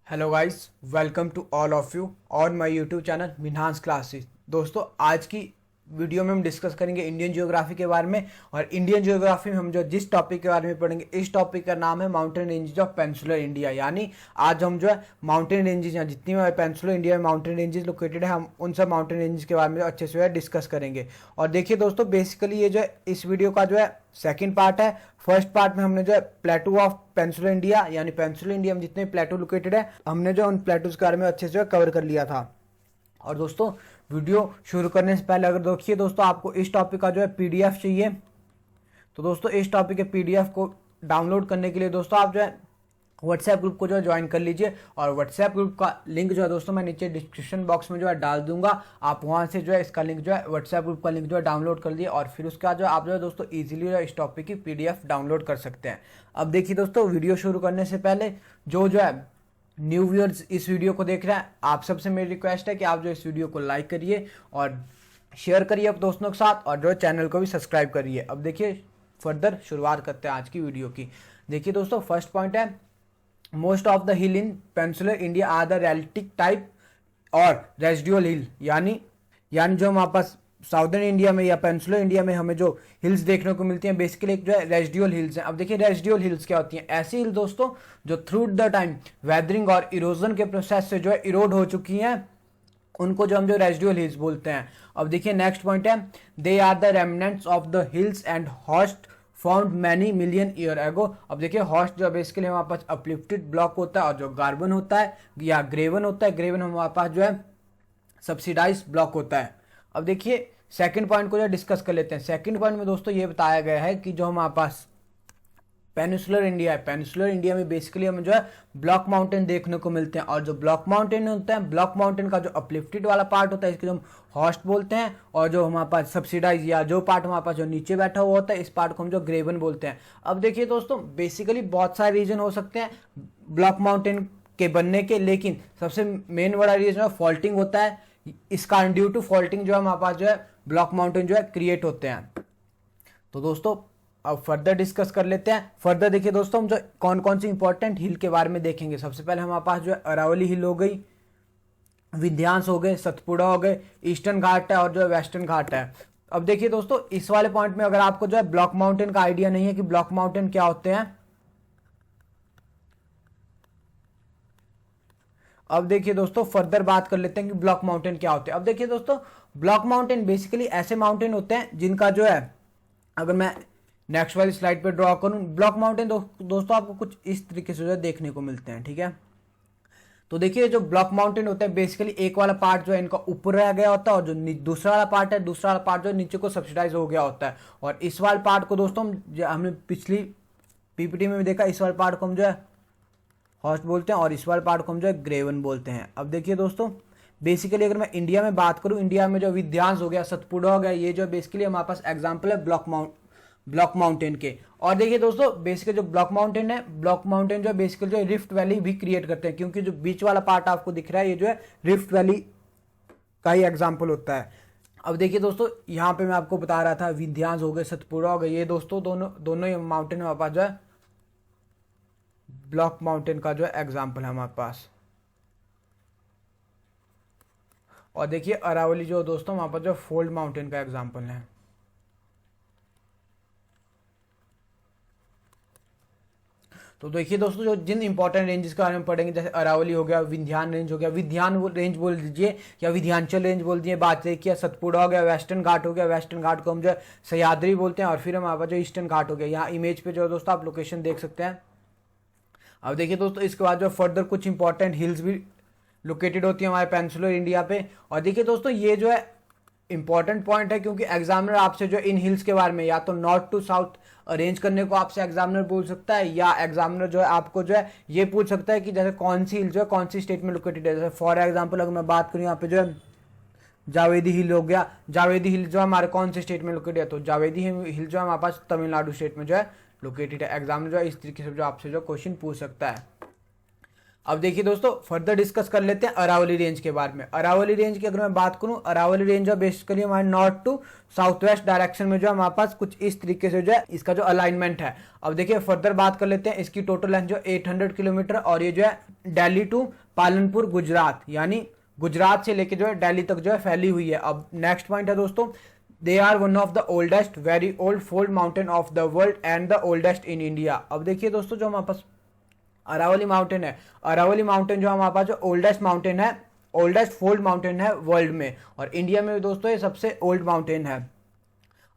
Hello guys, welcome to all of you on my YouTube channel Minhas classes. दोस्तों, आज की video में हम डिस्कस करेंगे इंडियन ज्योग्राफी के बारे में। और इंडियन ज्योग्राफी में हम जो जिस टॉपिक के बारे में पढ़ेंगे, इस टॉपिक का नाम है mountain ranges of peninsular India. यानी आज हम जो है माउंटेन रेंजेस, या जितनी भी पेनिनसुलर इंडिया में माउंटेन रेंजेस लोकेटेड है, हम उन सब माउंटेन रेंजेस के बारे में अच्छे से डिस्कस करेंगे। और देखिए दोस्तों, बेसिकली ये जो है इस वीडियो का जो है सेकंड पार्ट है। फर्स्ट पार्ट में हमने जो है प्लेटू ऑफ पेनिनसुलर इंडिया, यानी पेनिनसुलर इंडिया में जितने प्लेटू लोकेटेड है, हमने जो उन प्लेटूज के बारे में अच्छे से कवर कर लिया था। और दोस्तों, वीडियो शुरू करने से पहले अगर देखिए दोस्तों, आपको इस टॉपिक का जो है पीडीएफ चाहिए, तो दोस्तों इस टॉपिक के पीडीएफ को डाउनलोड करने के लिए दोस्तों आप जो है व्हाट्सएप ग्रुप को जो है ज्वाइन कर लीजिए। और व्हाट्सएप ग्रुप का लिंक जो है दोस्तों मैं नीचे डिस्क्रिप्शन बॉक्स में जो है डाल दूंगा। आप वहां से जो है इसका लिंक जो है व्हाट्सएप ग्रुप का लिंक जो है डाउनलोड कर लिए, और फिर उसके बाद जो आप जो है दोस्तों इजीली जो है इस टॉपिक की पीडीएफ डाउनलोड कर सकते हैं। अब देखिए दोस्तों, वीडियो शुरू करने से पहले जो है न्यू व्यूअर्स इस वीडियो को देख रहे हैं, आप सबसे मेरी रिक्वेस्ट है कि आप जो इस वीडियो को लाइक करिए और शेयर करिए अपने दोस्तों के साथ, और जो चैनल को भी सब्सक्राइब करिए। अब देखिए फर्दर शुरुआत करते हैं आज की वीडियो की। देखिए दोस्तों, फर्स्ट पॉइंट है, most of the hill in peninsular India are the रेलिटिक टाइप और रेजिडुअल हिल। यानी जो हमारे पास साउदर्न इंडिया में या पेनिनसुलर इंडिया में हमें जो हिल्स देखने को मिलती हैं, बेसिकली एक जो है रेजिडुअल हिल्स हैं। अब देखिए रेजिडुअल हिल्स क्या होती हैं? ऐसी हिल दोस्तों जो थ्रू द टाइम वेदरिंग और इरोजन के प्रोसेस से जो है इरोड हो चुकी हैं, उनको जो हम जो रेजिडुअल हिल्स बोलते हैं। अब देखिए नेक्स्ट पॉइंट है, they are the remnants of the hills and host found many million year ago. अब देखिए हॉस्ट जो बेसिकली हमारे पास अपलिफ्टेड ब्लॉक होता है, और जो गार्बन होता है या ग्रेवन होता है, ग्रेवन हमारे पास जो है सब्सिडाइज ब्लॉक होता है। अब देखिए सेकंड पॉइंट को जो डिस्कस कर लेते हैं। सेकंड पॉइंट में दोस्तों ये बताया गया है कि जो हमारे पास पेनिनसुलर इंडिया है, पेनिनसुलर इंडिया में बेसिकली हमें जो है ब्लॉक माउंटेन देखने को मिलते हैं। और जो ब्लॉक माउंटेन होते हैं, ब्लॉक माउंटेन का जो अपलिफ्टेड वाला पार्ट होता है, इसको जो हम हॉस्ट बोलते हैं, और जो हमारे पास सब्सिडाइज या जो पार्ट हमारे पास जो नीचे बैठा हुआ होता है, इस पार्ट को हम जो ग्रेवन बोलते हैं। अब देखिए दोस्तों, बेसिकली बहुत सारे रीजन हो सकते हैं ब्लॉक माउंटेन के बनने के, लेकिन सबसे मेन बड़ा रीजन फॉल्टिंग होता है। इस कारण ड्यू टू फॉल्टिंग जो है हमारे पास जो है ब्लॉक माउंटेन जो है क्रिएट होते हैं। तो दोस्तों अब फर्दर डिस्कस कर लेते हैं। फर्दर देखिए दोस्तों, हम जो कौन कौन सी इंपॉर्टेंट हिल के बारे में देखेंगे। सबसे पहले हमारे पास जो है अरावली हिल हो गई, विंध्यांस हो गए, सतपुड़ा हो गए, ईस्टर्न घाट है, और जो है वेस्टर्न घाट है। अब देखिए दोस्तों, इस वाले पॉइंट में अगर आपको जो है ब्लॉक माउंटेन का आइडिया नहीं है कि ब्लॉक माउंटेन क्या होते हैं, अब देखिए दोस्तों फर्दर बात कर लेते हैं कि ब्लॉक माउंटेन क्या होते हैं। अब देखिए दोस्तों, ब्लॉक माउंटेन बेसिकली ऐसे माउंटेन होते हैं जिनका जो है, अगर मैं नेक्स्ट वाली स्लाइड पे ड्रॉ करूं, ब्लॉक माउंटेन दोस्तों आपको कुछ इस तरीके से जो है देखने को मिलते हैं। ठीक है, तो देखिए जो ब्लॉक माउंटेन होते हैं, बेसिकली एक वाला पार्ट जो है इनका ऊपर रह गया होता है, और जो दूसरा वाला पार्ट है, दूसरा वाला पार्ट जो है नीचे को सब्सिडाइज हो गया होता है। और इस वाले पार्ट को दोस्तों हमने पिछली पीपीटी में भी देखा, इस वाले पार्ट को हम जो है हॉस्ट बोलते हैं, और इस वाले पार्ट को हम जो है ग्रेवन बोलते हैं। अब देखिए दोस्तों, बेसिकली अगर मैं इंडिया में बात करूं, इंडिया में जो विंध्यांस हो गया, सतपुड़ा हो गया, ये जो बेसिकली हमारे पास एग्जांपल है ब्लॉक माउंटेन के। और देखिए दोस्तों, बेसिकली जो ब्लॉक माउंटेन है, ब्लॉक माउंटेन जो बेसिकली जो रिफ्ट वैली भी क्रिएट करते हैं, क्योंकि जो बीच वाला पार्ट आपको दिख रहा है, ये जो है रिफ्ट वैली का ही एग्जाम्पल होता है। अब देखिए दोस्तों, यहाँ पे मैं आपको बता रहा था विंध्यांस हो गए, सतपुड़ा हो गए, ये दोस्तों दोनों ही माउंटेन हमारे पास जो है ब्लॉक माउंटेन का जो है एग्जाम्पल है हमारे पास। और देखिए अरावली जो दोस्तों हमारे पास जो फोल्ड माउंटेन का एग्जाम्पल है। तो देखिए दोस्तों, जो जिन इंपॉर्टेंट रेंजेस के बारे में पढ़ेंगे, जैसे अरावली हो गया, विंध्यान रेंज हो गया, विंध्यान रेंज बोल दीजिए या विंध्यांचल रेंज बोल दिए, बात देखिए, सतपुड़ा हो गया, वेस्टर्न घाट हो गया, वेस्टर्न घाट को हम जो है सह्याद्री बोलते हैं, और फिर हमारे पास जो ईस्टर्न घाट हो गया। यहाँ इमेज पे जो दोस्तों आप लोकेशन देख सकते हैं। अब देखिए दोस्तों, इसके बाद जो फर्दर कुछ इंपॉर्टेंट हिल्स भी लोकेटेड होती है हमारे पेनिनसुलर इंडिया पे। और देखिए दोस्तों, ये जो है इंपॉर्टेंट पॉइंट है, क्योंकि एग्जामिनर आपसे जो इन हिल्स के बारे में या तो नॉर्थ टू साउथ अरेंज करने को आपसे एग्जामिनर पूछ सकता है, या एग्जामिनर जो है आपको जो है ये पूछ सकता है कि जैसे कौन सी हिल जो है कौन सी स्टेट में लोकेटेड है। जैसे फॉर एग्जाम्पल अगर मैं बात करूँ, यहाँ पे जो है जावेदी हिल हो गया, जावेदी हिल जो है हमारे कौन से स्टेट में लोकेटेड है, तो जावेदी हिल जो है हमारे पास तमिलनाडु स्टेट में जो है लोकेटेड है। एग्जामिनर जो है इस तरीके से जो आपसे जो क्वेश्चन पूछ सकता है। अब देखिए दोस्तों फर्दर डिस्कस कर लेते हैं अरावली रेंज के बारे में। अरावली रेंज की अगर मैं बात करूं, अरावली रेंज जो बेसिकली हमारे north to south west direction में जो है हमारे पास कुछ इस तरीके से जो है इसका जो अलाइनमेंट है। अब देखिए फर्दर बात कर लेते हैं, इसकी टोटल लेंथ जो 800 किलोमीटर और ये जो है दिल्ली टू पालनपुर गुजरात, यानी गुजरात से लेके जो है दिल्ली तक जो है फैली हुई है। अब नेक्स्ट पॉइंट है दोस्तों, they are one of the oldest very old fold mountain of the world and the oldest in India. अब देखिए दोस्तों जो हमारे पास अरावली माउंटेन है, अरावली माउंटेन जो हमारे पास जो ओल्डेस्ट माउंटेन है, ओल्डेस्ट फोल्ड माउंटेन है वर्ल्ड में, और इंडिया में दोस्तों ये सबसे ओल्ड माउंटेन है।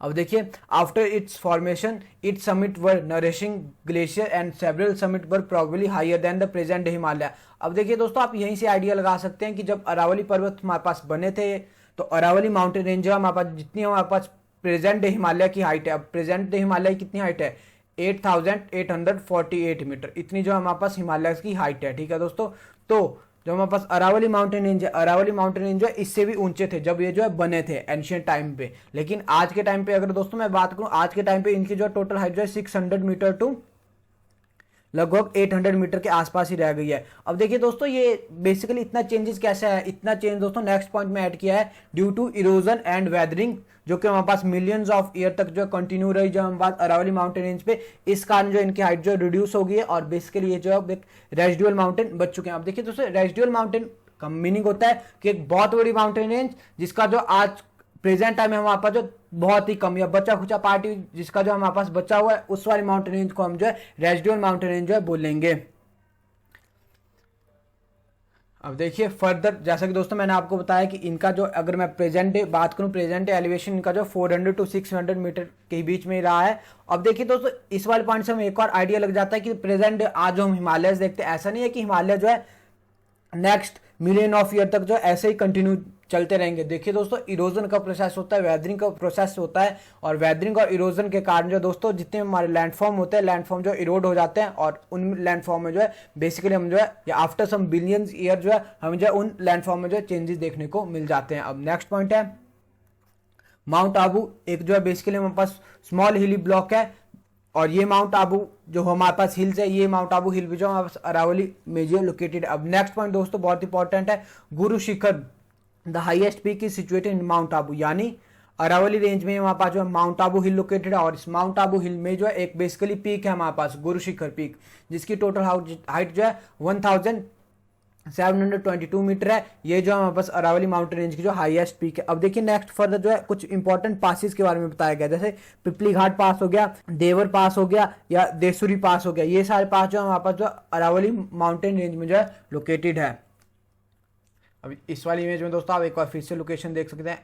अब देखिए after its formation its summit were nourishing glacier and several summit were probably higher than the present Himalaya. अब देखिए दोस्तों आप यहीं से आइडिया लगा सकते हैं कि जब अरावली पर्वत हमारे पास बने थे तो अरावली माउंटेन रेंज जो हमारे पास जितनी हमारे पास प्रेजेंट हिमालय की हाइट है, अब प्रेजेंट हिमालय की कितनी हाइट है 8848 मीटर, इतनी जो हमारे पास हिमालय की हाइट है। ठीक है दोस्तों, तो जो हमारे पास अरावली माउंटेन रेंज है, अरावली माउंटेन रेंज जो है इससे भी ऊंचे थे जब ये जो है बने थे एंशियंट टाइम पे। लेकिन आज के टाइम पे अगर दोस्तों मैं बात करूं, आज के टाइम पे इनकी जो टोटल हाइट जो है 600 मीटर टू लगभग 800 मीटर के आसपास ही रह गई है। अब देखिए दोस्तों ये बेसिकली इतना चेंजेस कैसे है, इतना चेंज दोस्तों नेक्स्ट पॉइंट में ऐड किया है due to erosion and weathering, जो कि हमारे पास मिलियंस ऑफ ईयर तक जो कंटिन्यू रही जो हमारे पास अरावली माउंटेन रेंज पे। इस कारण जो इनकी हाइट जो रिड्यूस हो गई है और बेसिकली ये जो है रेजिडुअल माउंटेन बच चुके हैं। अब देखिए दोस्तों रेजिडुअल माउंटेन का मीनिंग होता है कि एक बहुत बड़ी माउंटेन रेंज जिसका जो आज प्रेजेंट टाइम है हमारे पास जो बहुत ही कम या बचा खुचा पार्टी जिसका जो हमारे पास बचा हुआ है, उस वाली माउंटेन रेंज को हम जो है रेजिडुअल माउंटेन रेंज जो है बोलेंगे। अब देखिए फर्दर जैसा कि दोस्तों मैंने आपको बताया कि इनका जो अगर मैं प्रेजेंट डे बात करूं, प्रेजेंट डे एलिवेशन इनका जो 400 टू 600 मीटर के बीच में रहा है। अब देखिए दोस्तों इस वाले पॉइंट से हमें एक और आइडिया लग जाता है कि प्रेजेंट डे आज जो हम हिमालय देखते हैं, ऐसा नहीं है कि हिमालय जो है नेक्स्ट मिलियन ऑफ ईयर तक जो ऐसे ही कंटिन्यू चलते रहेंगे। देखिए दोस्तों इरोजन का प्रोसेस होता है, वेदरिंग का प्रोसेस होता है, और वेदरिंग और इरोजन के कारण जो दोस्तों जितने हमारे लैंडफॉर्म होते हैं, लैंडफॉर्म जो इरोड हो जाते हैं और उन लैंडफॉर्म में जो है बेसिकली हम जो है या आफ्टर सम बिलियंस ईयर जो है हम जो है उन लैंडफॉर्म में जो है चेंजेस देखने को मिल जाते हैं। अब नेक्स्ट पॉइंट है माउंट आबू, एक जो है बेसिकली हमारे पास स्मॉल हिली ब्लॉक है, और ये माउंट आबू जो हमारे पास हिल्स है, ये माउंट आबू हिल भी जो हमारे पास अरावली में जो लोकेटेड है। अब नेक्स्ट पॉइंट दोस्तों बहुत इंपॉर्टेंट है, Guru Shikhar the highest peak is situated in Mount Abu, यानी अरावली रेंज में हमारे पास जो है माउंट आबू हिल लोकेटेड है, और इस माउंट आबू हिल में जो है एक बेसिकली पीक है हमारे पास गुरु शिखर पीक, जिसकी टोटल हाइट जो है 1722 मीटर है। ये जो हमारे पास अरावली माउंटेन रेंज की जो हाईएस्ट पीक है। अब देखिए नेक्स्ट फर्दर जो है कुछ इंपॉर्टेंट पासेस के बारे में बताया गया, जैसे पिपली घाट पास हो गया, देवर पास हो गया या देसुरी पास हो गया। ये सारे पास जो हमारे पास जो अरावली माउंटेन रेंज में जो है लोकेटेड है। अब इस वाली इमेज में दोस्तों आप एक बार फिर से लोकेशन देख सकते हैं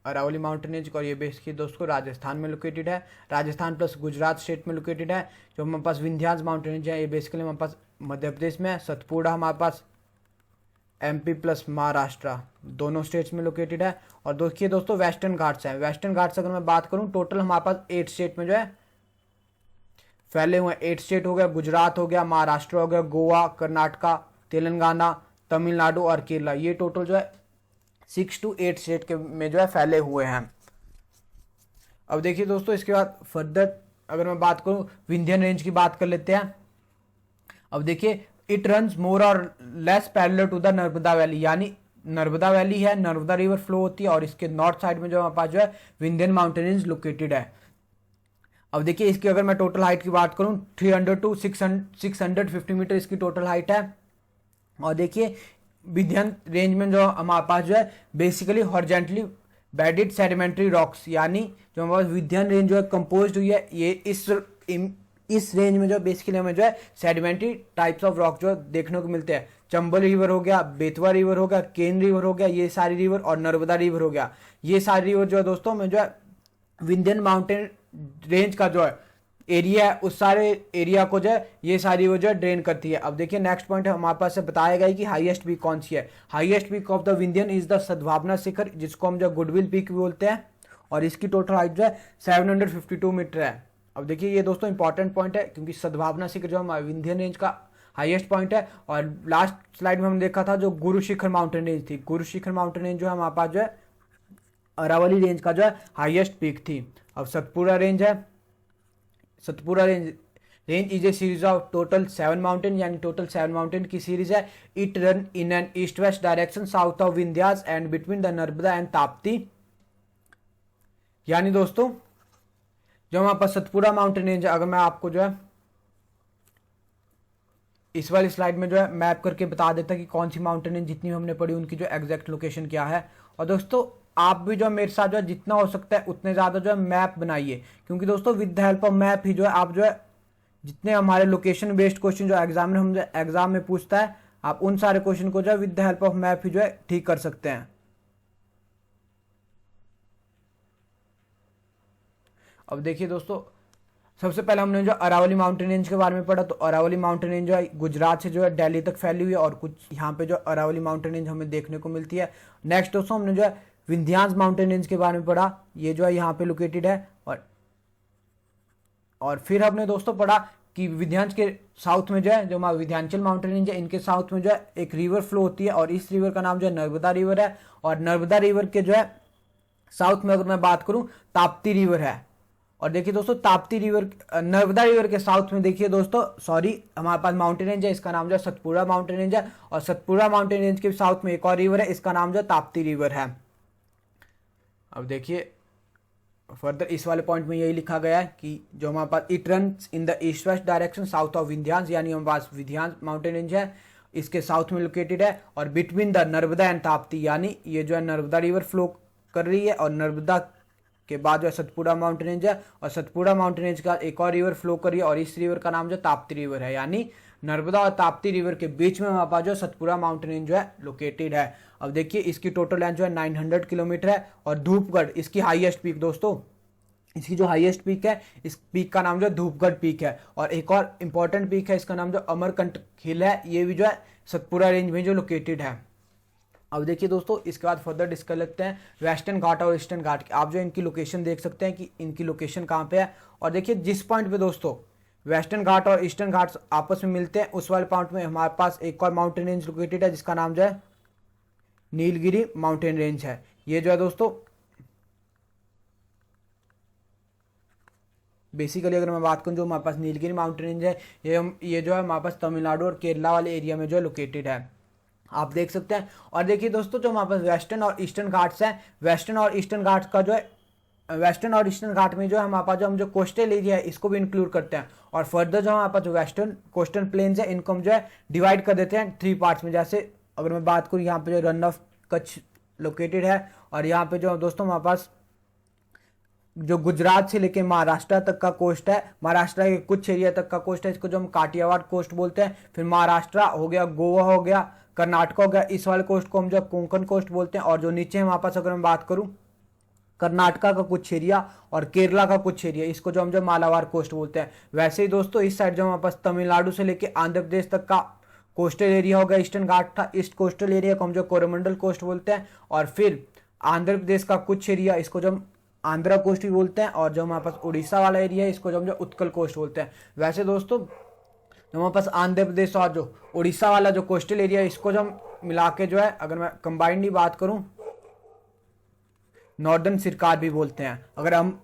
अरावली माउंटेन रेंज, और ये बेसिकली दोस्तों राजस्थान में लोकेटेड है, राजस्थान प्लस गुजरात स्टेट में लोकेटेड है। जो हमारे पास विंध्याचल माउंटेन रेंज है ये बेसिकली हमारे पास मध्य प्रदेश में है, सतपुड़ा हमारे पास एमपी प्लस महाराष्ट्र दोनों स्टेट्स में लोकेटेड है। और देखिए दोस्तों वेस्टर्न घाट्स है, वेस्टर्न घाट्स अगर मैं बात करूं टोटल हमारे पास 8 स्टेट में जो है फैले हुए हैं। 8 स्टेट हो गया, गुजरात हो गया, महाराष्ट्र हो गया, गोवा, कर्नाटका, तेलंगाना, तमिलनाडु और केरला। ये टोटल जो है 6 to 8 स्टेट के में जो है फैले हुए हैं। अब देखिए दोस्तों इसके बाद फर्दर अगर मैं बात करूं विंध्यन रेंज की बात कर लेते हैं। अब देखिए it runs more or less parallel to the Narmada valley, यानी नर्मदा वैली है, नर्मदा रिवर फ्लो होती है, और इसके नॉर्थ साइड में जो हमारे पास जो है विंध्यन माउंटेन रेंज लोकेटेड है। अब देखिए इसकी अगर मैं टोटल हाइट की बात करूं 300 टू 650 मीटर इसकी टोटल हाइट है। और देखिए विंध्यन रेंज में जो हमारे पास जो है basically horizontally bedded sedimentary rocks, यानी जो हमारे पास विंध्यन रेंज जो है कंपोज्ड हुई है, ये इस रेंज में जो बेसिकली हमें जो है सेडिमेंट्री टाइप्स ऑफ रॉक जो देखने को मिलते हैं। चंबल रिवर हो गया, बेतवा रिवर हो गया, केन रिवर हो गया, ये सारी रिवर, और नर्मदा रिवर हो गया। ये सारी रिवर जो है दोस्तों में जो है विंध्यन माउंटेन रेंज का जो है एरिया है, उस सारे एरिया को जो है ये सारी वो जो है ड्रेन करती है। अब देखिए नेक्स्ट पॉइंट है हमारे पास से बताया गया कि हाईएस्ट पीक कौन सी है। Highest peak of the Vindhyan is the सद्भावना शिखर, जिसको हम जो गुडविल पीक भी बोलते हैं, और इसकी टोटल हाइट जो है 752 मीटर है। अब देखिए ये दोस्तों इंपॉर्टेंट पॉइंट है क्योंकि सद्भावना शिखर जो हमारे विंध्यन रेंज का हाईएस्ट पॉइंट है। और लास्ट स्लाइड में हमने देखा था जो गुरु शिखर माउंटेन रेंज थी, गुरु शिखर माउंटेन रेंज जो है हमारे पास जो है अरावली रेंज का जो है हाईएस्ट पीक थी। अब सतपुड़ा रेंज है, Satpura range range is a series of total 7 mountain, यानी टोटल 7 माउंटेन की सीरीज है। It run in an east west direction south of Vindhyas and between the Narmada and Tapti. यानी दोस्तों जो हमारे पास सतपुड़ा माउंटेन रेंज है, अगर मैं आपको जो है इस वाली स्लाइड में जो है मैप करके बता देता कि कौन सी माउंटेन रेंज जितनी हमने पढ़ी उनकी जो एग्जैक्ट लोकेशन क्या है। और दोस्तों आप भी जो मेरे साथ जो है जितना हो सकता है उतने ज़्यादा जो है मैप बनाइए, क्योंकि दोस्तों with the help of map ही जो है आप जो है जितने हमारे लोकेशन बेस्ड क्वेश्चन जो एग्जाम हम एग्जाम में पूछता है, आप उन सारे क्वेश्चन को जो है with the help of map ही जो है ठीक कर सकते हैं। अब देखिए दोस्तों, सबसे पहले हमने जो अरावली माउंटेन रेंज के बारे में पढ़ा, तो अरावली माउंटेन रेंज जो है गुजरात से जो है दिल्ली तक फैली हुई है, और कुछ यहाँ पे जो अरावली माउंटेन रेंज हमें देखने को मिलती है। नेक्स्ट दोस्तों हमने जो है विंध्यांस माउंटेन रेंज के बारे में पढ़ा, ये जो है यहाँ पे लोकेटेड है। और फिर हमने दोस्तों पढ़ा कि विंध्यांस के साउथ में जो है जो हमारा विंध्यांचल माउंटेन रेंज है, इनके साउथ में जो है एक रिवर फ्लो होती है, और इस रिवर का नाम जो है नर्मदा रिवर है। और नर्मदा रिवर के जो है साउथ में अगर मैं बात करूं ताप्ती रिवर है। और देखिए दोस्तों ताप्ती रिवर, नर्मदा रिवर के साउथ में देखिए दोस्तों, सॉरी, हमारे पास माउंटेन रेंज है, इसका नाम जो है सतपुड़ा माउंटेन रेंज है। और सतपुड़ा माउंटेन रेंज के साउथ में एक और रिवर है, इसका नाम जो है ताप्ती रिवर है। अब देखिए फर्दर इस वाले पॉइंट में यही लिखा गया है कि जो हमारे पास it runs in the east west direction south of Vindhyas, यानी हमारे पास विंध्यांस माउंटेन रेंज है, इसके साउथ में लोकेटेड है। और between the Narmada and Tapti, यानी ये जो है नर्मदा रिवर फ्लो कर रही है, और नर्मदा के बाद जो है सतपुड़ा माउंटेन रेंज है, और सतपुड़ा माउंटेन रेंज का एक और रिवर फ्लो कर रही है, और इस रिवर का नाम जो ताप्ती रिवर है। यानी नर्मदा और ताप्ती रिवर के बीच में हमारे पास जो सतपुड़ा माउंटेन रेंज जो है लोकेटेड है। अब देखिए इसकी टोटल लेंथ जो है 900 किलोमीटर है। और धूपगढ़ इसकी हाईएस्ट पीक दोस्तों, इसकी जो हाईएस्ट पीक है, इस पीक का नाम जो है धूपगढ़ पीक है। और एक और इंपॉर्टेंट पीक है, इसका नाम जो अमरकंटक हिल है, ये भी जो है सतपुड़ा रेंज में जो लोकेटेड है। अब देखिए दोस्तों इसके बाद फर्दर डिस्कस करते हैं वेस्टर्न घाट और ईस्टर्न घाट की। आप जो इनकी लोकेशन देख सकते हैं कि इनकी लोकेशन कहाँ पे है। और देखिए जिस पॉइंट पे दोस्तों वेस्टर्न घाट और ईस्टर्न घाट आपस में मिलते हैं, उस वाले पॉइंट में हमारे पास एक और माउंटेन रेंज लोकेटेड है, जिसका नाम जो है नीलगिरी माउंटेन रेंज है। ये जो है दोस्तों बेसिकली अगर मैं बात करूँ, जो हमारे पास नीलगिरी माउंटेन रेंज है, ये जो है हमारे पास तमिलनाडु और केरला वाले एरिया में जो है लोकेटेड है, आप देख सकते हैं। और देखिए दोस्तों जो हमारे पास वेस्टर्न और ईस्टर्न घाट्स हैं, वेस्टर्न और ईस्टर्न घाट्स का जो है वेस्टर्न और ईस्टर्न घाट में जो है हमारे पास जो हम जो कोस्टल एरिया है इसको भी इंक्लूड करते हैं। और फर्दर जो हमारे पास जो वेस्टर्न कोस्टल प्लेन्स है, इनको हम जो है डिवाइड कर देते हैं 3 पार्ट्स में। जैसे अगर मैं बात करूँ, यहाँ पे जो रन ऑफ कच्छ लोकेटेड है, और यहाँ पे जो दोस्तों हमारे पास जो गुजरात से लेके महाराष्ट्र तक का कोस्ट है, महाराष्ट्र के कुछ एरिया तक का कोस्ट है, इसको जो हम काठियावाड़ कोस्ट बोलते हैं। फिर महाराष्ट्र हो गया, गोवा हो गया, कर्नाटक हो गया, इस वाले कोस्ट को हम जो कोंकण कोस्ट बोलते हैं। और जो नीचे हमारे पास अगर मैं बात करूं कर्नाटका का कुछ एरिया और केरला का कुछ एरिया, इसको जो हम जो मालाबार कोस्ट बोलते हैं। वैसे ही दोस्तों इस साइड जो हमारे पास तमिलनाडु से लेके आंध्र प्रदेश तक का कोस्टल एरिया हो गया, ईस्टर्न घाट था, ईस्ट कोस्टल एरिया को हम जो कोरोमंडल कोस्ट बोलते हैं। और फिर आंध्र प्रदेश का कुछ एरिया, इसको जो हम आंध्रा कोस्ट भी बोलते हैं। और जो हमारे पास उड़ीसा वाला एरिया है, इसको जो हम जो उत्कल कोस्ट बोलते हैं। वैसे दोस्तों जो हमारे पास आंध्र प्रदेश और जो उड़ीसा वाला जो कोस्टल एरिया है, इसको जो हम मिला के जो है अगर मैं कंबाइंडली बात करूं, नॉर्दर्न सिरकार भी बोलते हैं। अगर हम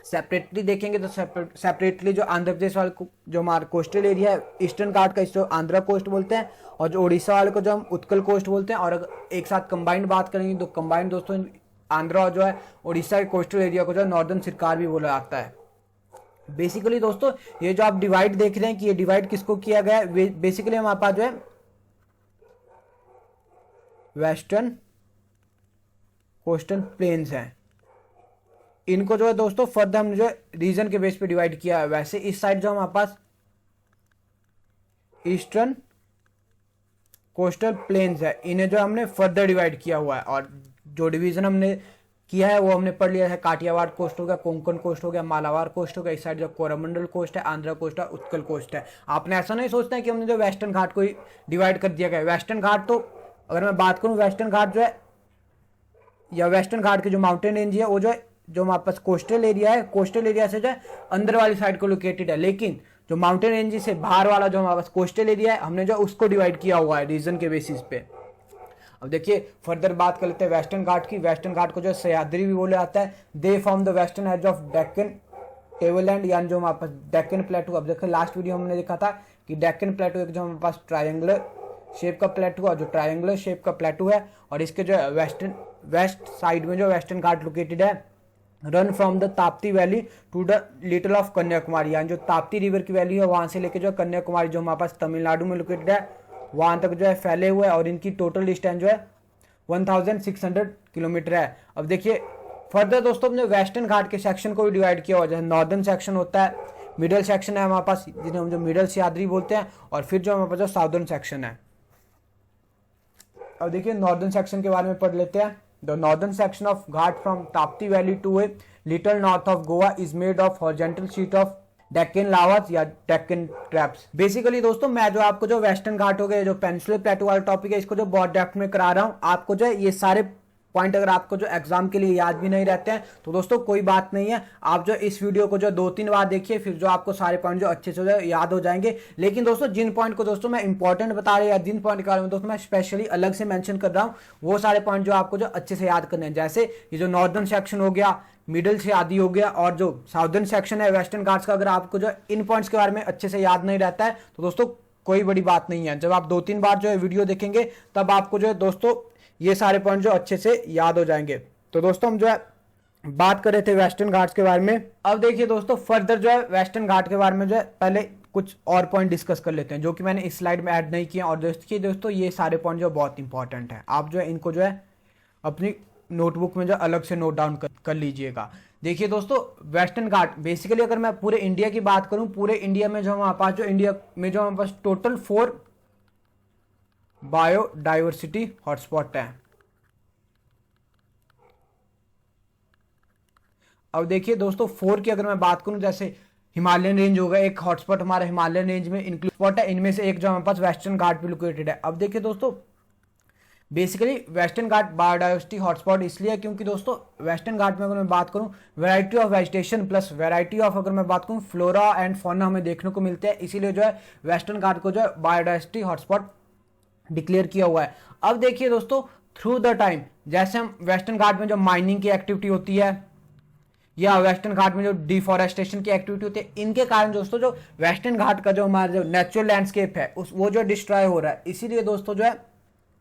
सेपरेटली देखेंगे तो सेपरेटली जो आंध्र प्रदेश वाले को जो हमारा कोस्टल एरिया है ईस्टर्न घाट का, इसको आंध्रा कोस्ट बोलते हैं। और जो उड़ीसा वाले को जो हम उत्कल कोस्ट बोलते हैं। और अगर एक साथ कंबाइंड बात करेंगे तो कंबाइंड दोस्तों आंध्रा और जो है उड़ीसा के कोस्टल एरिया को जो है नॉर्दर्न सिरकार भी बोला जाता है। बेसिकली दोस्तों ये जो आप डिवाइड देख रहे हैं कि ये डिवाइड किसको किया गया है, बेसिकली हमारे पास जो है वेस्टर्न कोस्टल प्लेन्स हैं, इनको जो है दोस्तों फर्दर हमने जो है रीजन के बेस पे डिवाइड किया है। वैसे इस साइड जो हमारे पास ईस्टर्न कोस्टल प्लेन्स है, इन्हें जो हमने फर्दर डिवाइड किया हुआ है। और जो डिवीजन हमने किया है वो हमने पढ़ लिया है, काठियावाड़ कोस्ट हो गया, कोंकण कोस्ट हो गया, मालाबार कोस्ट हो गया, इस साइड जो कोरोमंडल कोस्ट है, आंध्रा कोस्ट है, उत्कल कोस्ट है। आपने ऐसा नहीं सोचना है कि हमने जो वेस्टर्न घाट को डिवाइड कर दिया गया है। वेस्टर्न घाट तो अगर मैं बात करूं, वेस्टर्न घाट जो है या वेस्टर्न घाट की जो माउंटेन रेंज है वो जो है जो हमारे पास कोस्टल एरिया है, कोस्टल एरिया से जो है अंदर वाली साइड को लोकेटेड है। लेकिन जो माउंटेन रेंज से बाहर वाला जो हमारे पास कोस्टल एरिया है, हमने जो उसको डिवाइड किया हुआ है रीजन के बेसिस पे। अब देखिए फर्दर बात कर लेते हैं वेस्टर्न घाट की। वेस्टर्न घाट को जो सह्याद्री भी बोला जाता है। They form the western edge of Deccan tableland यानी जो हमारे पास डेक्कन प्लेटू। अब देखो लास्ट वीडियो हमने देखा था कि डेक्कन प्लेटू एक जो हमारे पास ट्रायंगुलर शेप का प्लेटू और जो ट्रायंगुलर शेप का प्लेटू है, और इसके जो वेस्ट साइड में जो वेस्टर्न घाट लोकेटेड है, run from the Tapti valley to the little of Kanyakumari, यानी जो ताप्ती रिवर की वैली है वहां से लेके जो कन्याकुमारी जो हमारे पास तमिलनाडु में लोकेटेड है वहां तक जो है फैले हुए हैं, और इनकी टोटल डिस्टेंस जो है 1600 किलोमीटर है। अब देखिए फर्दर दोस्तों हमने वेस्टर्न घाट के सेक्शन को भी डिवाइड किया हुआ है, जैसे नॉर्दर्न सेक्शन होता है, मिडल सेक्शन है हमारे पास जिन्हें हम जो मिडल सह्याद्री बोलते हैं, और फिर जो हमारे पास जो साउदर्न सेक्शन है। अब देखिए नॉर्दर्न सेक्शन के बारे में पढ़ लेते हैं। The northern section of Ghat from Tapti valley to a little north of Goa is made of horizontal sheet of Deccan lavas या डेक्कन ट्रैप्स। बेसिकली दोस्तों मैं जो आपको जो वेस्टर्न घाट हो गए, जो पेनिनसुलर प्लेटू वाला टॉपिक है, इसको जो बहुत डेप्थ में करा रहा हूं, आपको जो है ये सारे पॉइंट अगर आपको जो एग्जाम के लिए याद भी नहीं रहते हैं तो दोस्तों कोई बात नहीं है, आप जो इस वीडियो को जो 2-3 बार देखिए, फिर जो आपको सारे पॉइंट जो अच्छे से जो याद हो जाएंगे। लेकिन दोस्तों जिन पॉइंट को दोस्तों मैं इंपॉर्टेंट बता रहा हूं, या जिन पॉइंट के बारे में दोस्तों मैं स्पेशली अलग से मेंशन कर रहा हूं, वो सारे पॉइंट जो आपको जो अच्छे से याद करने हैं। जैसे ये जो नॉर्दर्न सेक्शन हो गया, मिडिल से आदि हो गया, और जो साउदर्न सेक्शन है वेस्टर्न घाट्स का, अगर आपको जो इन पॉइंट्स के बारे में अच्छे से याद नहीं रहता है तो दोस्तों कोई बड़ी बात नहीं है। जब आप 2-3 बार जो है वीडियो देखेंगे तब आपको जो है दोस्तों ये सारे पॉइंट जो अच्छे से याद हो जाएंगे। तो दोस्तों हम जो है बात कर रहे थे वेस्टर्न घाट्स के बारे में। अब देखिए दोस्तों फर्दर जो है वेस्टर्न घाट के बारे में जो है पहले कुछ और पॉइंट डिस्कस कर लेते हैं, जो कि मैंने इस स्लाइड में ऐड नहीं किया। और दोस्तों ये सारे पॉइंट जो बहुत इंपॉर्टेंट है, आप जो है इनको जो है अपनी नोटबुक में जो अलग से नोट डाउन कर लीजिएगा। देखिए दोस्तों वेस्टर्न घाट बेसिकली अगर मैं पूरे इंडिया की बात करूं, पूरे इंडिया में जो हमारे पास जो इंडिया में जो हमारे पास टोटल 4 बायोडाइवर्सिटी हॉटस्पॉट है। अब देखिए दोस्तों 4 की अगर मैं बात करूं, जैसे हिमालयन रेंज होगा एक हॉटस्पॉट हमारा हिमालयन रेंज में इंक्लूड स्पॉट है, इनमें से एक जो हमारे पास वेस्टर्न घाट पे लोकेटेड है। अब देखिए दोस्तों बेसिकली वेस्टर्न घाट बायोडाइवर्सिटी हॉटस्पॉट इसलिए है क्योंकि दोस्तों वेस्टर्न घाट में अगर मैं बात करूं variety of vegetation plus variety of अगर मैं बात करूं फ्लोरा एंड फौना हमें देखने को मिलते हैं, इसीलिए जो है वेस्टर्न घाट को जो है बायोडाइवर्सिटी हॉटस्पॉट डिक्लेयर किया हुआ है। अब देखिए दोस्तों थ्रू द टाइम जैसे हम वेस्टर्न घाट में जो माइनिंग की एक्टिविटी होती है या वेस्टर्न घाट में जो डिफॉरेस्टेशन की एक्टिविटी होती है, इनके कारण दोस्तों जो वेस्टर्न घाट का जो हमारा जो नेचुरल लैंडस्केप है वो जो डिस्ट्रॉय हो रहा है। इसीलिए दोस्तों जो है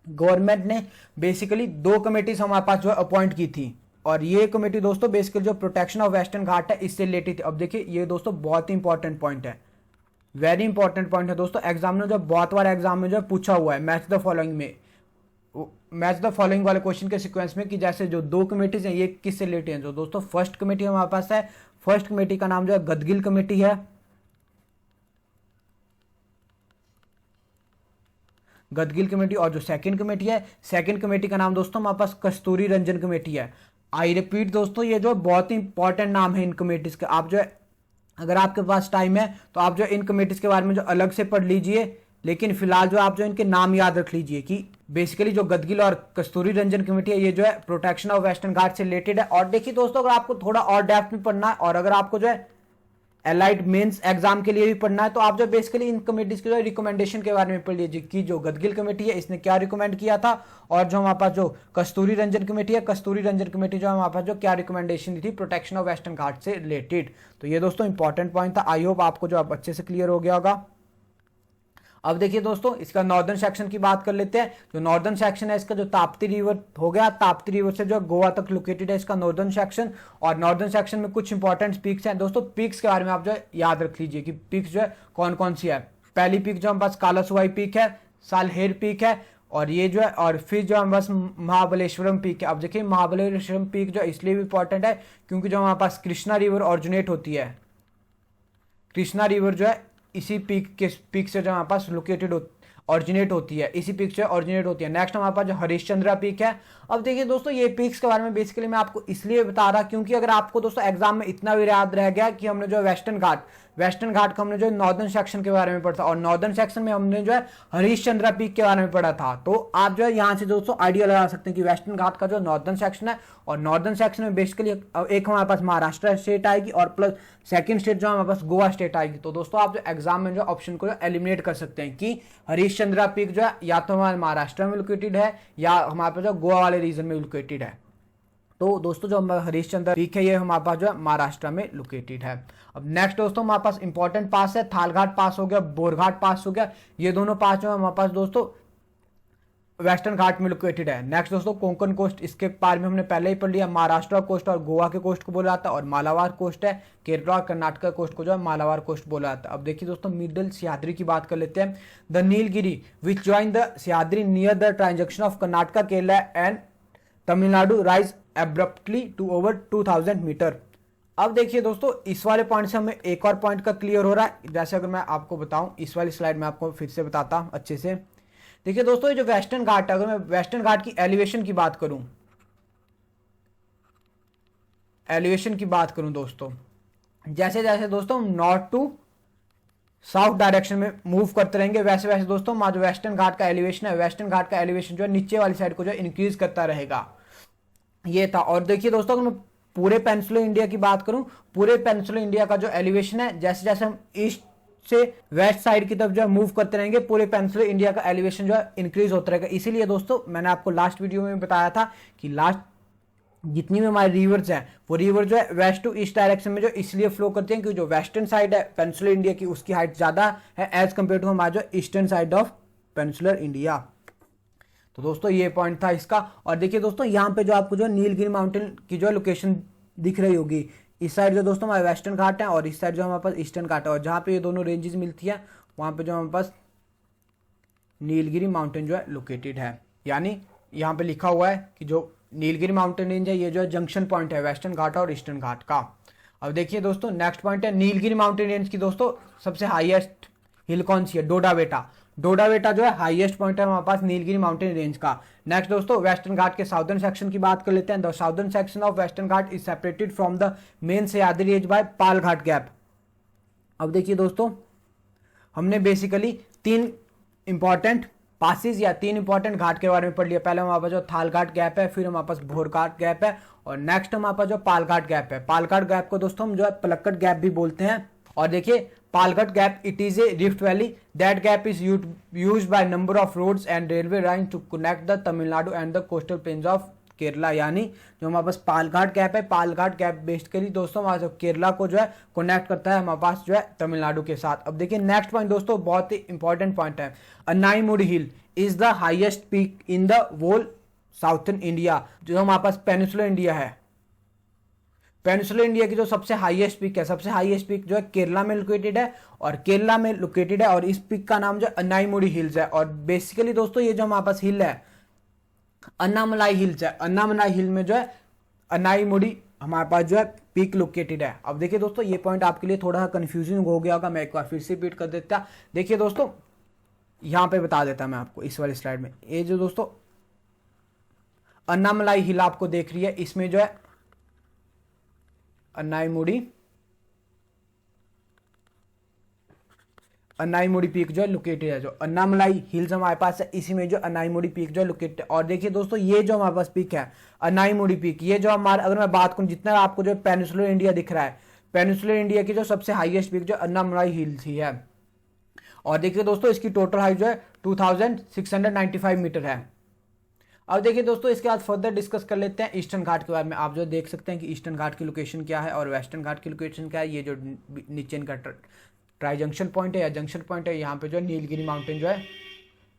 गवर्नमेंट ने बेसिकली 2 कमेटीज हमारे पास जो अपॉइंट की थी, और ये कमेटी दोस्तों बेसिकली जो प्रोटेक्शन ऑफ वेस्टर्न घाट है इससे रिलेटेड थी। अब देखिए ये दोस्तों बहुत ही इंपॉर्टेंट पॉइंट है, वेरी इंपॉर्टेंट पॉइंट है दोस्तों। एग्जाम में जो बहुत बार एग्जाम में जो पूछा हुआ है मैच द फॉलोइंग में, मैच द फॉलोइंग वाले क्वेश्चन के सीक्वेंस में, कि जैसे जो 2 कमेटीज हैं ये किससे रिलेटेड हैं। जो दोस्तों फर्स्ट कमेटी हमारे पास है, फर्स्ट कमेटी का नाम जो है गदगिल कमेटी है, गदगिल कमेटी। और जो सेकंड कमेटी है, सेकंड कमेटी का नाम दोस्तों हमारे पास कस्तूरी रंजन कमेटी है। आई रिपीट दोस्तों ये जो बहुत ही इंपॉर्टेंट नाम है इन कमेटीज का। आप जो है अगर आपके पास टाइम है तो आप जो इन कमेटीज के बारे में जो अलग से पढ़ लीजिए, लेकिन फिलहाल जो आप जो इनके नाम याद रख लीजिए कि बेसिकली जो गदगिल और कस्तूरी रंजन कमेटी है ये जो है प्रोटेक्शन ऑफ वेस्टर्न घाट से रिलेटेड है। और देखिए दोस्तों अगर आपको थोड़ा और डेप्थ में पढ़ना है और अगर आपको जो है एलाइड मेंस एग्जाम के लिए भी पढ़ना है तो आप जो बेसिकली इन कमेटीज के जो रिकमेंडेशन के बारे में पढ़ लीजिए कि जो गदगिल कमेटी है इसने क्या रिकमेंड किया था, और जो हमारे पास जो कस्तूरी रंजन कमेटी है, कस्तूरी रंजन कमेटी जो हमारे पास जो क्या रिकमेंडेशन दी थी प्रोटेक्शन ऑफ वेस्टर्न घाट से रिलेटेड। तो ये दोस्तों इंपॉर्टेंट पॉइंट था, आई होप आपको जो अब अच्छे से क्लियर हो गया होगा। अब देखिए दोस्तों इसका नॉर्दर्न सेक्शन की बात कर लेते हैं। जो नॉर्दर्न सेक्शन है इसका जो ताप्ती रिवर हो गया, ताप्ती रिवर से जो गोवा तक लोकेटेड है इसका नॉर्दर्न सेक्शन। और नॉर्दर्न सेक्शन में कुछ इंपॉर्टेंट पीक्स हैं दोस्तों, पीक्स के बारे में आप जो है याद रख लीजिए कि पीक्स जो है कौन कौन सी है। पहली पीक जो हमारे पास कालासुवाई पीक है, सालहेर पीक है, और ये जो है और फिर जो हमारे पास महाबलेश्वरम पीक है। अब देखिए महाबलेश्वरम पीक जो इसलिए भी इंपॉर्टेंट है क्योंकि जो हमारे पास कृष्णा रिवर ऑरिजिनेट होती है, कृष्णा रिवर जो है इसी पीक से जो हमारे पास लोकेटेड ऑरिजिनेट होती है, इसी पीक से ऑरिजिनेट होती है। नेक्स्ट हमारे पास जो हरिश्चंद्रा पीक है। अब देखिए दोस्तों ये पीक्स के बारे में बेसिकली मैं आपको इसलिए बता रहा क्योंकि अगर आपको दोस्तों एग्जाम में इतना भी याद रह गया कि हमने जो वेस्टर्न घाट का हमने जो नॉर्दर्न सेक्शन के बारे में पढ़ा था और नॉर्दर्न सेक्शन में हमने जो है हरिश्चंद्रा पीक के बारे में पढ़ा था, तो आप जो है यहाँ से दोस्तों आइडिया लगा सकते हैं कि वेस्टर्न घाट का जो नॉर्दर्न सेक्शन है, और नॉर्दर्न सेक्शन में बेसिकली एक हमारे पास महाराष्ट्र स्टेट आएगी और प्लस सेकंड स्टेट जो हमारे पास गोवा स्टेट आएगी। तो दोस्तों आप जो एग्जाम में जो ऑप्शन को एलिमिनेट कर सकते हैं कि हरिश्चंद्रा पीक जो है या तो हमारे महाराष्ट्र में लोकेटेड है या हमारे पास जो गोवा वाले रीजन में लोकेटेड है। तो दोस्तों जो हरिश्चंद्र पीक है ये हमारे पास जो है महाराष्ट्र में लोकेटेड है। अब नेक्स्ट दोस्तों हमारे पास इंपॉर्टेंट पास है, थालघाट पास हो गया, बोरघाट पास हो गया, ये दोनों पास जो है हमारे पास दोस्तों वेस्टर्न घाट में लोकेटेड है। नेक्स्ट दोस्तों कोंकण कोस्ट, इसके बारे में हमने पहले ही पढ़ लिया, महाराष्ट्र कोस्ट और गोवा के कोस्ट को बोला जाता है, और मालाबार कोस्ट है केरला और कर्नाटक कोस्ट को जो है मालाबार कोस्ट बोला जाता है। अब देखिए दोस्तों मिडल सह्याद्री की बात कर लेते हैं। The Nilgiri which join the Sahyadri near the transaction of Karnataka Kerala and Tamil Nadu rise abruptly to over 2000 metre. अब देखिए दोस्तों इस वाले पॉइंट से हमें एक और पॉइंट का क्लियर हो रहा है। जैसे अगर मैं आपको बताऊं, इस वाली स्लाइड में आपको फिर से बताता हूं अच्छे से। देखिए दोस्तों ये जो वेस्टर्न घाट है, अगर मैं वेस्टर्न घाट की एलिवेशन की बात करूं, दोस्तों जैसे जैसे दोस्तों हम नॉर्थ टू साउथ डायरेक्शन में मूव करते रहेंगे, वैसे वैसे दोस्तों हमारा जो वेस्टर्न घाट का एलिवेशन है, वेस्टर्न घाट का एलिवेशन जो है नीचे वाली साइड को जो है इंक्रीज करता रहेगा, ये था। और देखिए दोस्तों अगर मैं पूरे पेनिनसुलर इंडिया की बात करूं, पूरे पेनिनसुलर इंडिया का जो एलिवेशन है, जैसे जैसे हम ईस्ट से वेस्ट साइड की तरफ जो है मूव करते रहेंगे, पूरे पेनिनसुलर इंडिया का एलिवेशन जो है इंक्रीज होता रहेगा। इसीलिए दोस्तों मैंने आपको लास्ट वीडियो में बताया था कि लास्ट जितनी भी हमारे रिवर्स हैं वो रिवर जो है वेस्ट टू ईस्ट डायरेक्शन में जो इसलिए फ्लो करते हैं क्योंकि जो वेस्टर्न साइड है पेनिनसुलर इंडिया की उसकी हाइट ज्यादा है एज कंपेयर टू हमारा जो eastern side of peninsular India. तो दोस्तों ये पॉइंट था इसका। और देखिए दोस्तों यहाँ पे जो आपको जो नीलगिरी माउंटेन की जो लोकेशन दिख रही होगी, इस साइड जो दोस्तों हमारे वेस्टर्न घाट है और इस साइड जो हमारे पास ईस्टर्न घाट है, और जहाँ पे ये दोनों रेंजेस मिलती है वहाँ पे जो हमारे पास नीलगिरी माउंटेन जो है लोकेटेड है। यानी यहाँ पे लिखा हुआ है कि जो नीलगिरी माउंटेन रेंज है ये जो है जंक्शन पॉइंट है वेस्टर्न घाट और ईस्टर्न घाट का। अब देखिए दोस्तों नेक्स्ट पॉइंट है नीलगिरी माउंटेन रेंज की दोस्तों सबसे हाईएस्ट हिल कौन सी है, डोडा बेटा। डोडा बेटा जो है हाईएस्ट पॉइंट है हमारे पास नीलगिरी माउंटेन रेंज का। नेक्स्ट दोस्तों वेस्टर्न घाट के साउदर्न सेक्शन की बात कर लेते हैं। The southern section of western Ghat is separated from the main Sahyadri range bye Pal Ghat gap. अब देखिए दोस्तों हमने बेसिकली तीन इंपॉर्टेंट पासिस या तीन इंपॉर्टेंट घाट के बारे में पढ़ लिया। पहले हमारे पास जो थाल घाट गैप है, फिर हमारे पास भोर घाट गैप है, और नेक्स्ट हमारे पास जो पाल घाट गैप है। पाल घाट गैप को दोस्तों हम जो है पलक्कड़ गैप भी बोलते हैं। और देखिए Palghat gap it is a rift valley that gap is used by number of roads and railway line to connect the Tamil Nadu and the coastal plains of Kerala. यानी जो हमारे पास पालघाट गैप है, पालघाट गैप बेसिकली दोस्तों हमारे केरला को जो है कनेक्ट करता है हमारे पास जो है तमिलनाडु के साथ। अब देखिए नेक्स्ट पॉइंट दोस्तों बहुत ही इंपॉर्टेंट पॉइंट है। Anamudi hill is the highest peak in the whole southern India. जो हमारे पास पेनिनसुलर इंडिया है, पेनिनसुलर इंडिया की जो सबसे हाईएस्ट पीक है, सबसे हाईएस्ट पीक जो है केरला में लोकेटेड है, और केरला में लोकेटेड है, और इस पीक का नाम जो अन्नाईमुडी हिल्स है। और बेसिकली दोस्तों ये जो हमारे पास हिल है अन्नामलाई हिल्स है, अन्नामलाई हिल में जो है अन्नाईमुडी हमारे पास जो है पीक लोकेटेड है। अब देखिए दोस्तों ये पॉइंट आपके लिए थोड़ा कंफ्यूजिंग हो गया होगा, मैं एक बार फिर से रिपीट कर देता। देखिए दोस्तों यहां पे बता देता मैं आपको इस वाली स्लाइड में, ये जो दोस्तों अन्नामलाई हिल आपको देख रही है, इसमें जो है अन्नाईमुडी पीक जो है लोकेटेड है। जो अन्नामलाई हिल्स हमारे पास है इसी में जो अन्नाईमुडी पीक जो है लोकेटेड है। और देखिए दोस्तों ये जो हमारे पास पीक है अन्नाईमुडी पीक, ये जो हमारा अगर मैं बात करूं जितना आपको जो पेनिनसुलर इंडिया दिख रहा है, पेनिनसुलर इंडिया की जो सबसे हाईएस्ट पीक जो अन्नामलाई हिल्स ही है। और देखिए दोस्तों इसकी टोटल हाइट जो है 2695 मीटर है। अब देखिए दोस्तों इसके बाद फर्दर डिस्कस कर लेते हैं ईस्टर्न घाट के बारे में। आप जो देख सकते हैं कि ईस्टर्न घाट की लोकेशन क्या है और वेस्टर्न घाट की लोकेशन क्या है। ये जो नीचे इनका ट्राई जंक्शन पॉइंट है या जंक्शन पॉइंट है, यहाँ पे जो नीलगिरी माउंटेन जो है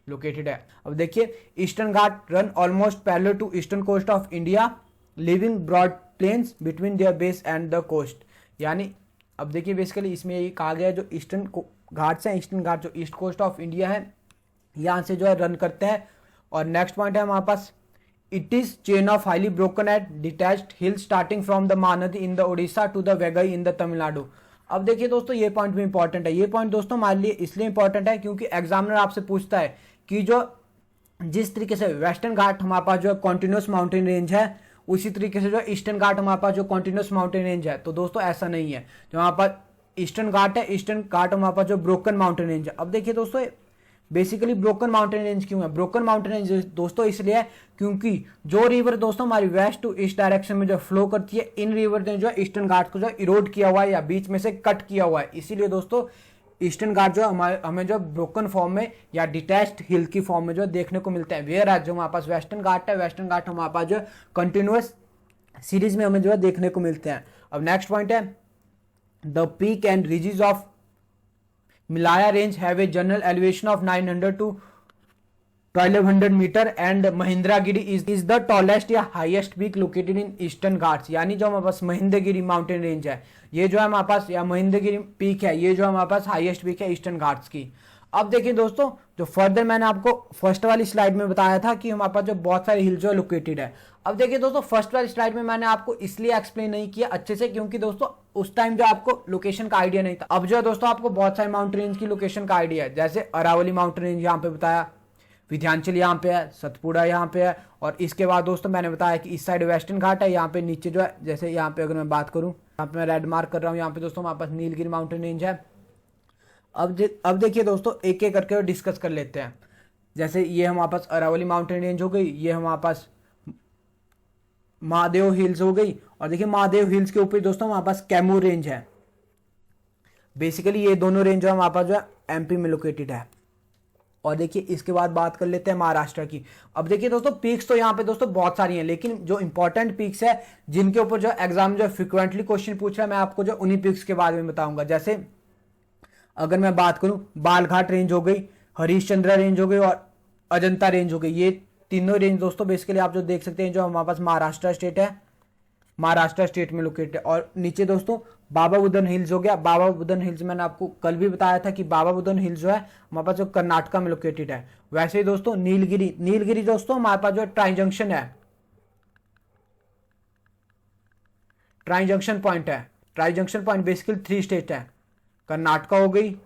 लोकेटेड है। अब देखिए eastern ghat run almost parallel to eastern coast of India living broad plains between their base and the coast. यानी अब देखिए बेसिकली इसमें ये कहा गया जो ईस्टर्न घाट्स हैं, ईस्टर्न घाट जो ईस्ट कोस्ट ऑफ इंडिया है यहाँ से जो है रन करते हैं। और नेक्स्ट पॉइंट है हमारे पास it is chain of highly broken at detached hill starting from the Mahanadi in the Odisha to the Vaigai in the Tamil Nadu. अब देखिए दोस्तों ये पॉइंट भी इंपॉर्टेंट है। ये पॉइंट दोस्तों हमारे लिए इसलिए इंपॉर्टेंट है क्योंकि एग्जामिनर आपसे पूछता है कि जो जिस तरीके से वेस्टर्न घाट हमारे पास जो है कॉन्टिन्यूस माउंटेन रेंज है, उसी तरीके से जो ईस्टर्न घाट हमारे पास जो कॉन्टिन्यूस माउंटेन रेंज है। तो दोस्तों ऐसा नहीं है, जो हमारे पास ईस्टर्न घाट है, ईस्टर्न घाट हमारे पास जो ब्रोकन माउंटेन रेंज है। अब देखिए दोस्तों बेसिकली ब्रोकन माउंटेन रेंज क्यों है? ब्रोकन माउंटेन रेंज दोस्तों इसलिए है क्योंकि जो रिवर दोस्तों हमारी वेस्ट टू ईस्ट डायरेक्शन में जो फ्लो करती है, इन रिवर ने जो ईस्टर्न घाट को जो इरोड किया हुआ है या बीच में से कट किया हुआ है। इसीलिए दोस्तों ईस्टर्न घाट जो हमें जो ब्रोकन फॉर्म में या डिटैच्ड हिल की फॉर्म में जो देखने को मिलते हैं। वेयर आज जो हमारे पास वेस्टर्न घाट है, वेस्टर्न घाट हमारे पास जो कंटिन्यूअस सीरीज में हमें जो है देखने को मिलते हैं। अब नेक्स्ट पॉइंट है the peak and ridges of Maliya range have a general elevation of 900 to 1200 meter and Mahendragiri is the tallest या highest peak located in eastern ghats. यानी जो हमारे पास महेंद्रगिरी माउंटेन रेंज है ये जो है हमारे पास, या महेंद्रगिरी पीक है ये जो हमारे पास हाईएस्ट पीक है ईस्टर्न घाट्स की। अब देखिए दोस्तों, जो फर्दर मैंने आपको फर्स्ट वाली स्लाइड में बताया था कि हमारे पास जो बहुत सारे हिल्स जो लोकेटेड है। अब देखिए दोस्तों, फर्स्ट वाली स्लाइड में मैंने आपको इसलिए एक्सप्लेन नहीं किया अच्छे से क्योंकि दोस्तों उस टाइम जो आपको लोकेशन का आइडिया नहीं था। अब जो है दोस्तों आपको बहुत सारे माउंटेन रेंज की लोकेशन का आइडिया है, जैसे अरावली माउंटेन रेंज यहाँ पे बताया, विंध्याचल यहाँ पे है, सतपुड़ा यहाँ पे है, और इसके बाद दोस्तों मैंने बताया कि इस साइड वेस्टर्न घाट है, यहाँ पे नीचे जो है जैसे यहाँ पे अगर मैं बात करूँ, यहाँ पे मैं रेड मार्क कर रहा हूँ, यहाँ पे दोस्तों हमारे पास नीलगिरी माउंटेन रेंज है। अब देखिए दोस्तों एक एक करके डिस्कस कर लेते हैं। जैसे ये हमारे पास अरावली माउंटेन रेंज हो गई, ये हमारे पास महादेव हिल्स हो गई, और देखिए महादेव हिल्स के ऊपर दोस्तों हमारे पास कैमूर रेंज है। बेसिकली ये दोनों रेंज जो हमारे पास जो है एमपी में लोकेटेड है। और देखिए इसके बाद बात कर लेते हैं महाराष्ट्र की। अब देखिए दोस्तों पीक्स तो यहाँ पे दोस्तों बहुत सारी हैं, लेकिन जो इंपॉर्टेंट पीक्स है जिनके ऊपर जो एग्जाम जो फ्रिक्वेंटली क्वेश्चन पूछ रहा है, मैं आपको जो उन्हीं पीक्स के बारे में बताऊंगा। जैसे अगर मैं बात करूं, बालघाट रेंज हो गई, हरिश्चंद्र रेंज हो गई और अजंता रेंज हो गई। ये तीनों रेंज दोस्तों बेसिकली आप जो देख सकते हैं जो हमारे पास महाराष्ट्र स्टेट है, महाराष्ट्र स्टेट में लोकेटेड है। और नीचे दोस्तों बाबा बुदन हिल्स हो गया। बाबा बुदन हिल्स मैंने आपको कल भी बताया था कि बाबा बुदन हिल्स जो है हमारे पास जो कर्नाटका में लोकेटेड है। वैसे ही दोस्तों नीलगिरी दोस्तों हमारे पास जो ट्राई जंक्शन है, ट्राई जंक्शन पॉइंट है। Tri junction point basically 3 state है, कर्नाटका हो गई,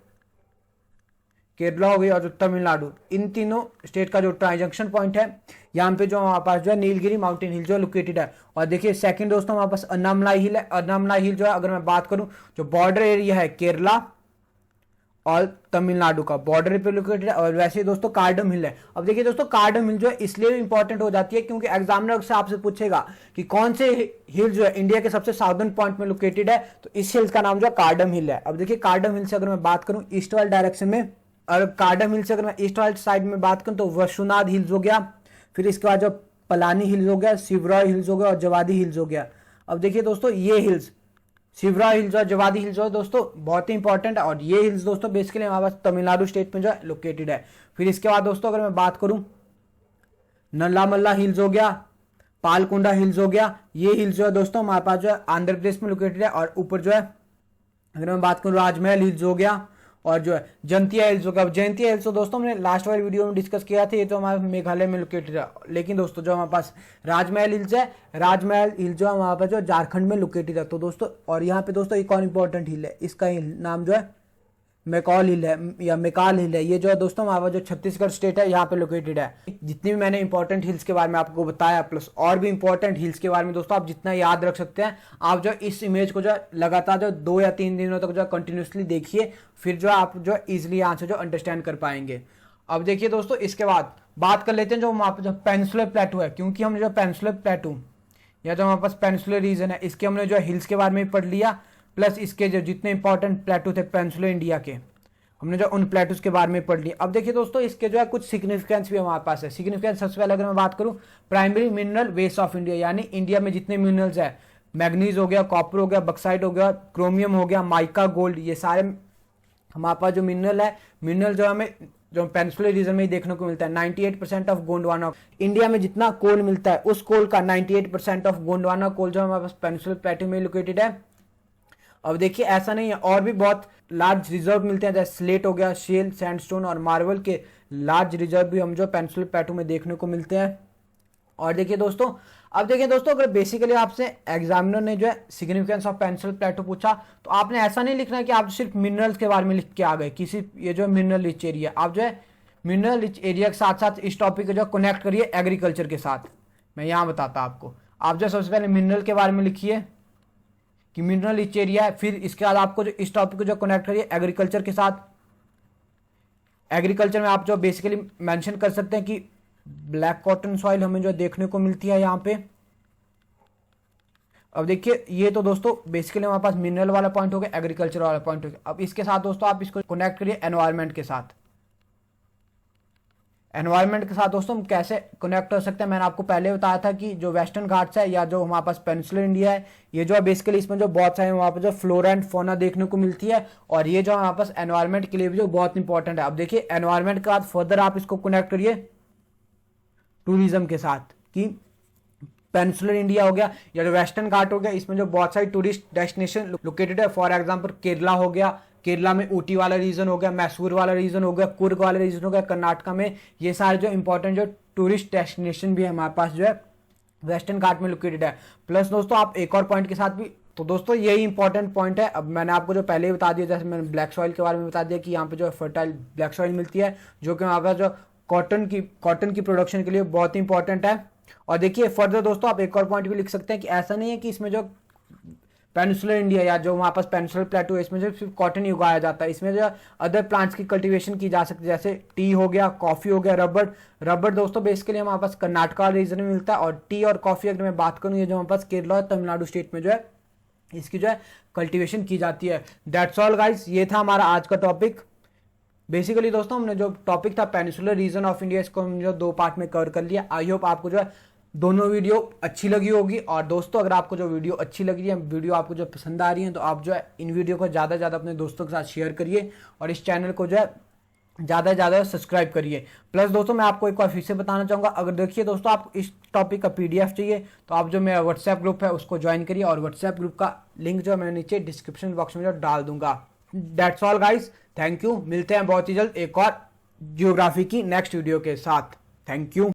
केरला हो गई और जो तमिलनाडु। इन तीनों स्टेट का जो ट्रांजंक्शन पॉइंट है यहाँ पे जो हमारे पास जो है नीलगिरी माउंटेन हिल जो लोकेटेड है। और देखिए सेकंड दोस्तों हमारे पास अन्नामलाई हिल है। अन्नामलाई हिल जो है अगर मैं बात करूं, जो बॉर्डर एरिया है केरला और तमिलनाडु का बॉर्डर पे लोकेटेड है। और वैसे ही दोस्तों कार्डम हिल है। अब देखिए दोस्तों कार्डम हिल जो है इसलिए इंपॉर्टेंट हो जाती है क्योंकि एग्जामिनर से आपसे पूछेगा कि कौन से हिल जो है इंडिया के सबसे साउदर्न पॉइंट में लोकेटेड है, तो इस हिल्स का नाम जो है कार्डम हिल है। अब देखिए कार्डम हिल से अगर मैं बात करूं ईस्ट वाले डायरेक्शन में, और कार्डम हिल से अगर मैं ईस्ट वाली साइड में बात करूं तो वसुनाथ हिल्स हो गया, फिर इसके बाद जो पलानी हिल्स हो गया, शिवराय हिल्स हो गया और जवादी हिल्स हो गया। अब देखिए दोस्तों ये हिल्स शिवराय हिल्स और जवादी हिल्स जो है दोस्तों बहुत ही इंपॉर्टेंट है, और ये हिल्स दोस्तों बेसिकली हमारे पास तमिलनाडु स्टेट में जो है लोकेटेड है। फिर इसके बाद दोस्तों अगर मैं बात करूं नल्लामल्ला हिल्स हो गया, पालकुंडा हिल्स हो गया, ये हिल्स जो है दोस्तों हमारे पास जो है आंध्र प्रदेश में लोकेटेड है। और ऊपर जो है अगर मैं बात करूं राजमहल हिल्स हो गया और जो है जंतिया हिल्स हो गया। जंतिया हिल्स तो दोस्तों हमने लास्ट वाली वीडियो में डिस्कस किया था, ये तो हमारे मेघालय में लोकेटेड है। लेकिन दोस्तों जो हमारे पास राजमहल हिल्स है, राजमहल हिल जो हमारे पास जो झारखंड में लोकेटेड है। तो दोस्तों और यहाँ पे दोस्तों एक और इंपॉर्टेंट हिल है, इसका नाम जो है मैकॉल हिल है या मेकाल हिल है। ये जो है दोस्तों हमारा जो छत्तीसगढ़ स्टेट है यहाँ पे लोकेटेड है। जितनी भी मैंने इंपॉर्टेंट हिल्स के बारे में आपको बताया प्लस और भी इंपॉर्टेंट हिल्स के बारे में दोस्तों आप जितना याद रख सकते हैं, आप जो इस इमेज को जो लगातार जो 2 या 3 दिनों तक जो कंटिन्यूसली देखिए, फिर जो आप जो इजिली यहाँ से जो अंडरस्टैंड कर पाएंगे। अब देखिए दोस्तों इसके बाद बात कर लेते हैं जो वहाँ पे जो पेनिनसुलर प्लेटू है, क्योंकि हमने जो पेनिनसुलर प्लेटू या जो हमारे पास पेनिनसुलर रीजन है इसके हमने जो हिल्स के बारे में पढ़ लिया, प्लस इसके जो जितने इंपॉर्टेंट प्लेटू थे पेनिनसुलर इंडिया के हमने जो उन प्लेटूज के बारे में पढ़ लिया। अब देखिए दोस्तों इसके जो है कुछ सिग्निफिकेंस भी हमारे पास है। सिग्निफिकेंस सबसे पहले अगर मैं बात करूं primary mineral west of India, यानी इंडिया में जितने मिनरल्स है, मैग्नीज हो गया, कॉपर हो गया, बक्साइट हो गया, क्रोमियम हो गया, माइका, गोल्ड, ये सारे हमारे पास जो मिनरल है, मिनरल जो हमें जो पेनिनसुलर रीजन में ही देखने को मिलता है। 98% ऑफ गोंडवाना इंडिया में जितना कोल मिलता है उस कोल का 98% ऑफ गोंडवाना कोल जो हमारे पास पेनिनसुलर प्लेटू में लोकेटेड है। अब देखिए ऐसा नहीं है, और भी बहुत लार्ज रिजर्व मिलते हैं, जैसे स्लेट हो गया, शेल, सैंडस्टोन और मार्बल के लार्ज रिजर्व भी हम जो पेनिनसुलर प्लेटू में देखने को मिलते हैं। और देखिए दोस्तों अब देखिए दोस्तों अगर बेसिकली आपसे एग्जामिनर ने जो है सिग्निफिकेंस ऑफ पेनिनसुलर प्लेटू पूछा, तो आपने ऐसा नहीं लिखना कि आप सिर्फ मिनरल्स के बारे में लिख के आ गए किसी ये जो मिनरल रिच एरिया, आप जो है मिनरल रिच एरिया के साथ साथ इस टॉपिक को जो कनेक्ट करिए एग्रीकल्चर के साथ। मैं यहाँ बताता आपको, आप जो सबसे पहले मिनरल के बारे में लिखिए कि मिनरल रिच एरिया है, फिर इसके बाद आपको जो इस टॉपिक को जो कनेक्ट करिए एग्रीकल्चर के साथ। एग्रीकल्चर में आप जो बेसिकली मेंशन कर सकते हैं कि ब्लैक कॉटन सॉइल हमें जो देखने को मिलती है यहाँ पे। अब देखिए ये तो दोस्तों बेसिकली हमारे पास मिनरल वाला पॉइंट हो गया, एग्रीकल्चर वाला पॉइंट हो गया। अब इसके साथ दोस्तों आप इसको कनेक्ट करिए एनवायरमेंट के साथ। एनवायरनमेंट के साथ दोस्तों हम कैसे कनेक्ट कर सकते हैं, मैंने आपको पहले बताया था कि जो वेस्टर्न घाट्स है या जो हमारे पास पेनिनसुलर इंडिया है, ये जो है बेसिकली इसमें जो बहुत सारे वहाँ पर जो फ्लोरा एंड फौना देखने को मिलती है, और ये जो हमारे पास एनवायरनमेंट के लिए भी जो बहुत इंपॉर्टेंट है। अब देखिए एनवायरनमेंट के बाद फर्दर आप इसको कनेक्ट करिए टूरिज्म के साथ, कि पेनिनसुलर इंडिया हो गया या जो वेस्टर्न घाट हो गया, इसमें जो बहुत सारी टूरिस्ट डेस्टिनेशन लोकेटेड है। फॉर एग्जांपल केरला हो गया, केरला में ऊटी वाला रीजन हो गया, मैसूर वाला रीजन हो गया, कुर्ग वाला रीजन हो गया, कर्नाटका में ये सारे जो इंपॉर्टेंट जो टूरिस्ट डेस्टिनेशन भी है हमारे पास जो है वेस्टर्न घाट में लोकेटेड है। प्लस दोस्तों आप एक और पॉइंट के साथ भी, तो दोस्तों यही इंपॉर्टेंट पॉइंट है। अब मैंने आपको जो पहले ही बता दिया, जैसे मैंने ब्लैक सॉइल के बारे में बता दिया कि यहाँ पे जो फर्टाइल ब्लैक सॉइल मिलती है, जो कि वहाँ पर जो कॉटन की प्रोडक्शन के लिए बहुत इंपॉर्टेंट है। और देखिए फर्दर दोस्तों आप एक और पॉइंट भी लिख सकते हैं कि ऐसा नहीं है कि इसमें जो पेनिनसुलर इंडिया या जो वहाँ पास पेनिनसुलर प्लेटू है, इसमें जो सिर्फ कॉटन ही उगाया जाता है, इसमें जो अदर प्लांट्स की कल्टीवेशन की जा सकती है, जैसे टी हो गया, कॉफी हो गया, रबर दोस्तों बेसिकली हमारे पास कर्नाटका रीजन में मिलता है। और टी और कॉफी अगर मैं बात करूँ, ये जो हमारे पास केरला और तमिलनाडु स्टेट में जो है इसकी जो है कल्टीवेशन की जाती है। दैट्स ऑल गाइस, ये था हमारा आज का टॉपिक। बेसिकली दोस्तों हमने जो टॉपिक था पेनिनसुलर रीजन ऑफ इंडिया, इसको हम जो 2 पार्ट में कवर कर लिया। आई होप आपको जो है दोनों वीडियो अच्छी लगी होगी। और दोस्तों अगर आपको जो वीडियो अच्छी लग रही है, वीडियो आपको जो पसंद आ रही है, तो आप जो है इन वीडियो को ज़्यादा से ज़्यादा अपने दोस्तों के साथ शेयर करिए और इस चैनल को जो है ज़्यादा से ज़्यादा सब्सक्राइब करिए। प्लस दोस्तों मैं आपको एक बार फिर से बताना चाहूँगा, अगर देखिए दोस्तों आप इस टॉपिक का PDF चाहिए तो आप जो मेरा व्हाट्सएप ग्रुप है उसको ज्वाइन करिए, और व्हाट्सएप ग्रुप का लिंक जो है मैं नीचे डिस्क्रिप्शन बॉक्स में जो डाल दूंगा। That's all guys, thank you. मिलते हैं बहुत ही जल्द एक और जियोग्राफी की नेक्स्ट वीडियो के साथ। Thank you.